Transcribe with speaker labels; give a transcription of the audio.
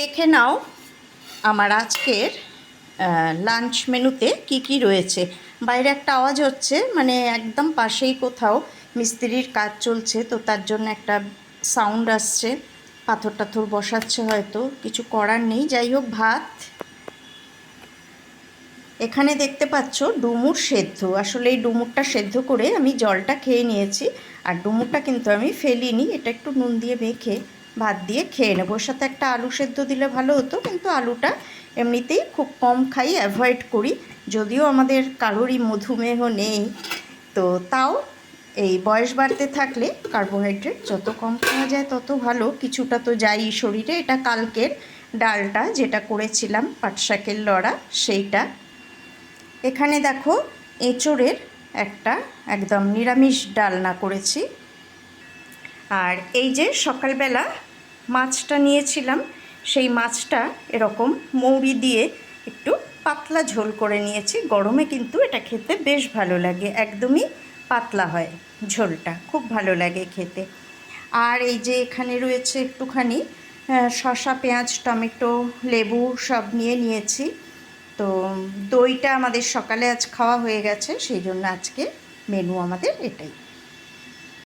Speaker 1: দেখে নাও আমার আজকের লাঞ্চ মেনুতে কি কি রয়েছে। বাইরে একটা আওয়াজ হচ্ছে, মানে একদম পাশেই কোথাও মিস্ত্রির কাজ চলছে, তো তার জন্য একটা সাউন্ড আসছে। পাথর টাথর বসাচ্ছে, হয়তো কিছু করার নেই। যাই হোক, ভাত এখানে দেখতে পাচ্ছ ডুমুর সেদ্ধ। আসলে এই ডুমুরটা সেদ্ধ করে আমি জলটা খেয়ে নিয়েছি, আর ডুমুরটা কিন্তু আমি ফেলিনি। এটা একটু নুন দিয়ে মেখে ভাত দিয়ে খেয়ে নেবো। ওর সাথে একটা আলু সেদ্ধ দিলে ভালো হতো, কিন্তু আলুটা এমনিতেই খুব কম খাই, অ্যাভয়েড করি। যদিও আমাদের কারোরই মধুমেহ নেই, তো তাও এই বয়স বাড়তে থাকলে কার্বোহাইড্রেট যত কম খাওয়া যায় তত ভালো। কিছুটা তো যাই শরীরে। এটা কালকের ডালটা যেটা করেছিলাম, পাটশাকের লড়া, সেইটা। এখানে দেখো এঁচোড়ের একটা একদম নিরামিষ ডালনা করেছি। আর এই যে সকালবেলা মাছটা নিয়েছিলাম, সেই মাছটা এরকম মৌরি দিয়ে একটু পাতলা ঝোল করে নিয়েছি। গরমে কিন্তু এটা খেতে বেশ ভালো লাগে, একদমই পাতলা হয় ঝোলটা, খুব ভালো লাগে খেতে। আর এই যে এখানে রয়েছে একটুখানি শসা, পেঁয়াজ, টমেটো, লেবু সব নিয়েছি। তো দইটা আমাদের সকালে আজ খাওয়া হয়ে গেছে, সেই জন্য আজকে মেনু আমাদের এটাই।